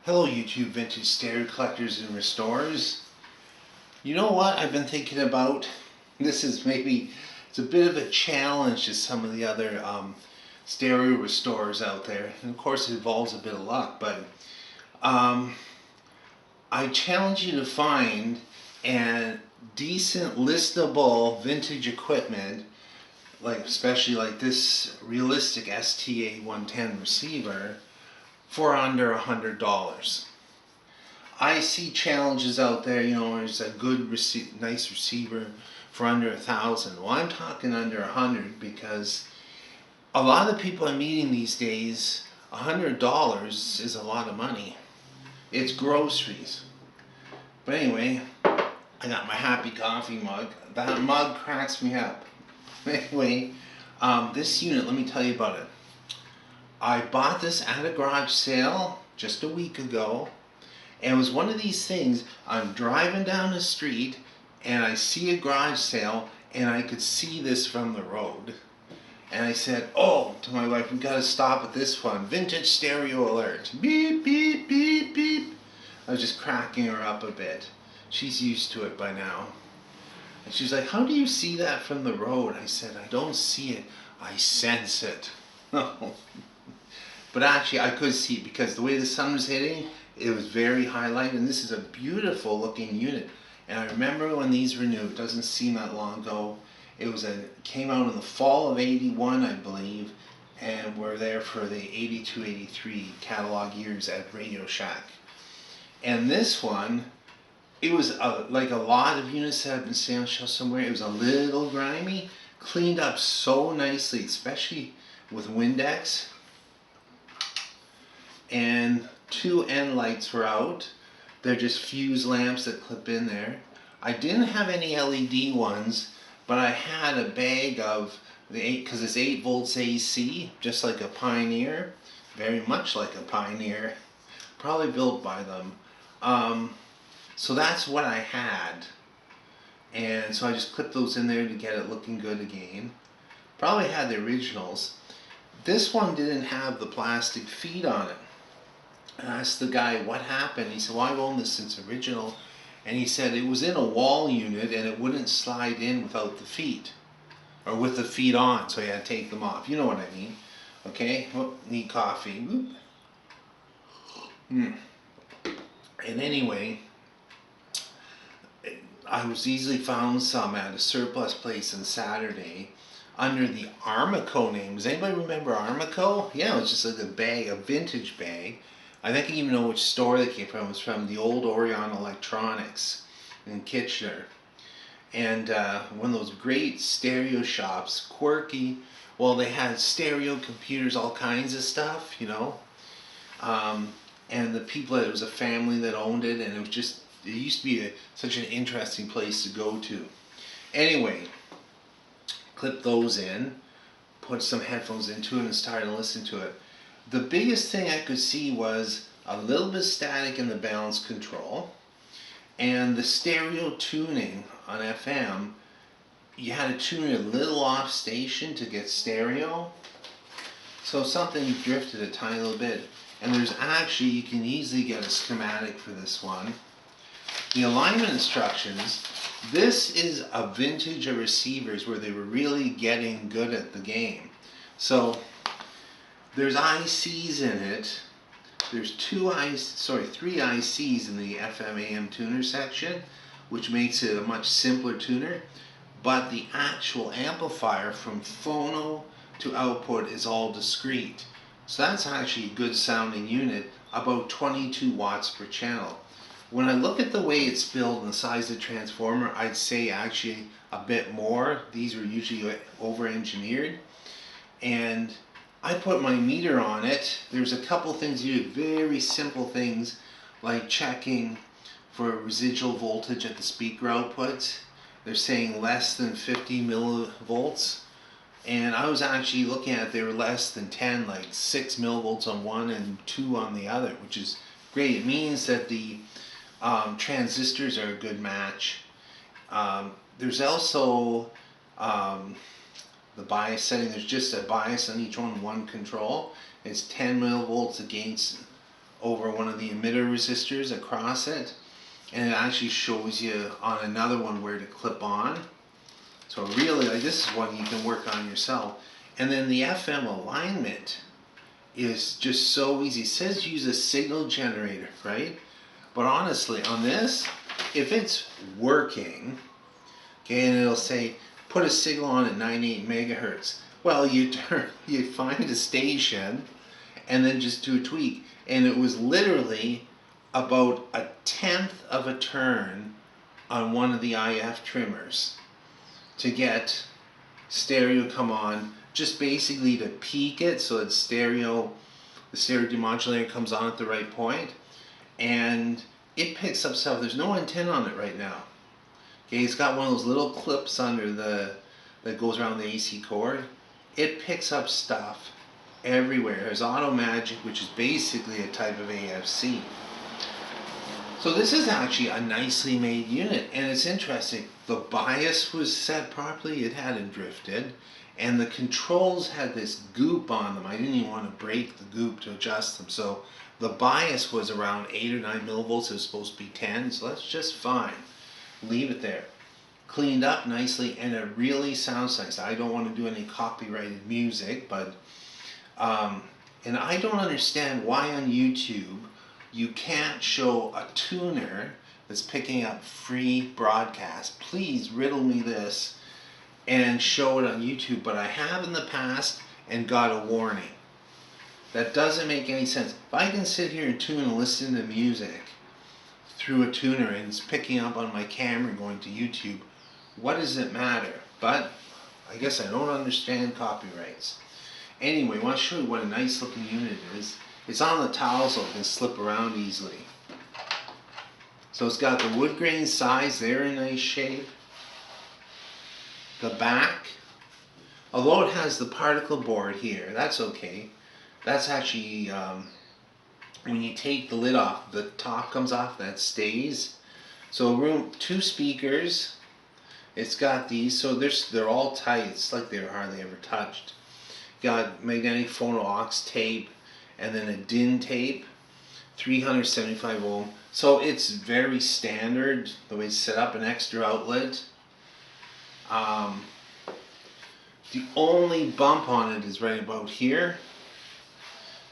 Hello YouTube vintage stereo collectors and restorers. You know what I've been thinking about? It's a bit of a challenge to some of the other stereo restorers out there. And of course it involves a bit of luck, but um, I challenge you to find a decent listable vintage equipment, like especially like this realistic STA-110 receiver, for under $100. I see challenges out there, there's a good, nice receiver for under 1,000. Well, I'm talking under 100 because a lot of people I'm meeting these days, $100 is a lot of money. It's groceries. But anyway, I got my happy coffee mug. That mug cracks me up. Anyway, this unit, let me tell you about it. I bought this at a garage sale just a week ago. And it was one of these things, I'm driving down the street and I see a garage sale and I could see this from the road. And I said, oh, to my wife, we gotta stop at this one. Vintage stereo alert. Beep, beep, beep, beep. I was just cracking her up a bit. She's used to it by now. And she's like, how do you see that from the road? I said, I don't see it, I sense it. But actually I could see it because the way the sun was hitting, it was very highlighted, and this is a beautiful looking unit. And I remember when these were new, it doesn't seem that long ago. It came out in the fall of '81, I believe, and we're there for the '82, '83 catalog years at Radio Shack. And this one, it was like a lot of units that have been sitting on shelf somewhere. It was a little grimy, cleaned up so nicely, especially with Windex. And two end lights were out. They're just fuse lamps that clip in there. I didn't have any LED ones, but I had a bag of the 8, because it's 8 volts AC, just like a Pioneer, very much like a Pioneer, probably built by them. So that's what I had, and so I just clipped those in there to get it looking good again. Probably had the originals. This one didn't have the plastic feet on it. I asked the guy what happened. He said, well, I've owned this since original. And he said it was in a wall unit and it wouldn't slide in without the feet. Or with the feet on, so he had to take them off. You know what I mean. Okay, oh, need coffee. And anyway, I was easily found some at a surplus place on Saturday under the Armico name. Does anybody remember Armico? Yeah, it was just like a bag, a vintage bag. I think I even know which store they came from. It was from the old Orion Electronics in Kitchener. And one of those great stereo shops, quirky. Well, they had stereo computers, all kinds of stuff, and the people, it was a family that owned it, and it used to be such an interesting place to go to. Anyway, clip those in, put some headphones into it, and started to listen to it. The biggest thing I could see was a little bit of static in the balance control, and the stereo tuning on FM. You had to tune it a little off station to get stereo, so something drifted a tiny little bit. And there's actually, you can easily get a schematic for this one. The alignment instructions, this is a vintage of receivers where they were really getting good at the game. So there's ICs in it. There's three ICs in the FM AM tuner section, which makes it a much simpler tuner. But the actual amplifier from phono to output is all discrete. So that's actually a good sounding unit, about 22 watts per channel. When I look at the way it's built and the size of the transformer, I'd say actually a bit more. These were usually over-engineered. And I put my meter on it. There's a couple things you do, very simple things, like checking for residual voltage at the speaker outputs. They're saying less than 50 millivolts. And I was actually looking at it, they were less than 10, like 6 millivolts on one and 2 on the other, which is great. It means that the transistors are a good match. There's also the bias setting. There's just a bias on each one control. It's 10 millivolts against over one of the emitter resistors across it, and it actually shows you on another one where to clip on. So really, like, this is one you can work on yourself. And then the FM alignment is just so easy. It says use a signal generator, right? But honestly, on this, if it's working, okay, and it'll say put a signal on at 98 megahertz. Well, you find a station and then just do a tweak. And it was literally about a tenth of a turn on one of the IF trimmers to get stereo come on, just basically to peak it so that the stereo demodulator comes on at the right point, and it picks up stuff. There's no antenna on it right now. Okay, it's got one of those little clips under that goes around the AC cord. It picks up stuff everywhere. There's Auto Magic, which is basically a type of AFC. So this is actually a nicely made unit, and it's interesting. The bias was set properly, it hadn't drifted, and the controls had this goop on them. I didn't even want to break the goop to adjust them. So the bias was around 8 or 9 millivolts. It was supposed to be 10, so that's just fine. Leave it there. Cleaned up nicely, and it really sounds nice. I don't want to do any copyrighted music, but and I don't understand why on YouTube you can't show a tuner that's picking up free broadcast. Please riddle me this and show it on YouTube, but I have in the past and got a warning. That doesn't make any sense. If I can sit here and tune and listen to music through a tuner and it's picking up on my camera going to YouTube, what does it matter? But I guess I don't understand copyrights. Anyway, I want to show you what a nice looking unit is. It's on the towel so it can slip around easily. So it's got the wood grain sides, they're in nice shape. The back, although it has the particle board here, that's okay. That's actually, when you take the lid off, the top comes off, that stays. So 2 speakers. It's got these, so they're all tight. It's like they're hardly ever touched. Got magnetic phono aux tape, and then a DIN tape, 375 ohm. So it's very standard the way it's set up, an extra outlet. The only bump on it is right about here.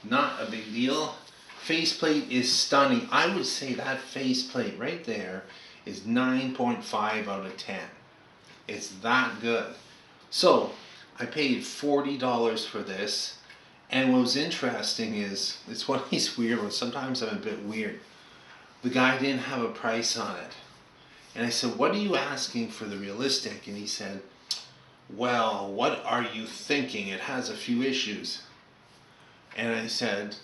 Not a big deal. Faceplate is stunning. I would say that faceplate right there is 9.5 out of 10. It's that good. So I paid $40 for this, and what was interesting is, it's one of these weird ones. Sometimes I'm a bit weird. The guy didn't have a price on it. And I said, what are you asking for the realistic? And he said, well, what are you thinking? It has a few issues. And I said,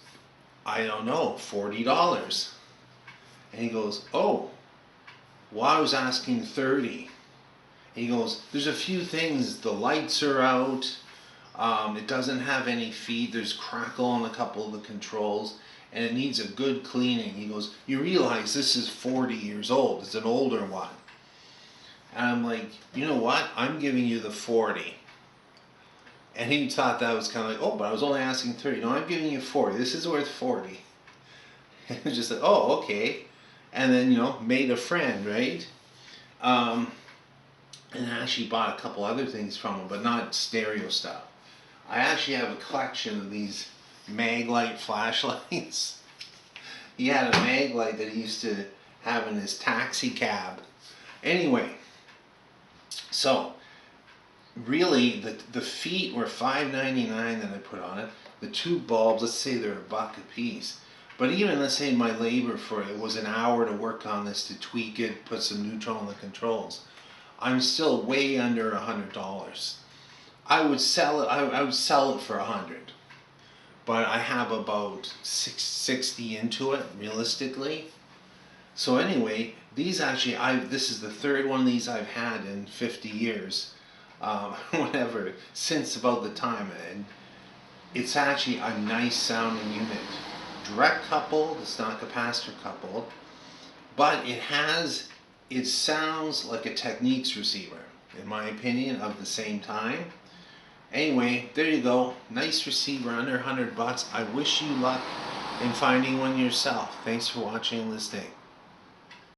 I don't know, $40. And he goes, oh, well, I was asking 30. And he goes, there's a few things. The lights are out. It doesn't have any feed. There's crackle on a couple of the controls, and it needs a good cleaning. He goes, you realize this is 40 years old. It's an older one. And I'm like, you know what? I'm giving you the 40. And he thought that was kind of like, oh, but I was only asking 30. No, I'm giving you 40. This is worth 40. And he just said, oh, okay. And then, made a friend, right? And I actually bought a couple other things from him, but not stereo stuff. I actually have a collection of these Maglite flashlights. He had a Maglite that he used to have in his taxi cab. Anyway, so really the feet were $5.99 that I put on it. The 2 bulbs, let's say they're $1 a piece. But even, let's say my labor for it was an hour to work on this, to tweak it, put some neutral in the controls. I'm still way under $100. I would sell it. I would sell it for $100, but I have about 60 into it realistically. So anyway, these actually, this is the 3rd one of these I've had in 50 years, whatever, since about the time, and it's actually a nice sounding unit. Direct coupled, it's not capacitor coupled, but it sounds like a Technics receiver, in my opinion, of the same time. Anyway, there you go. Nice receiver under $100. I wish you luck and finding one yourself. Thanks for watching and listening.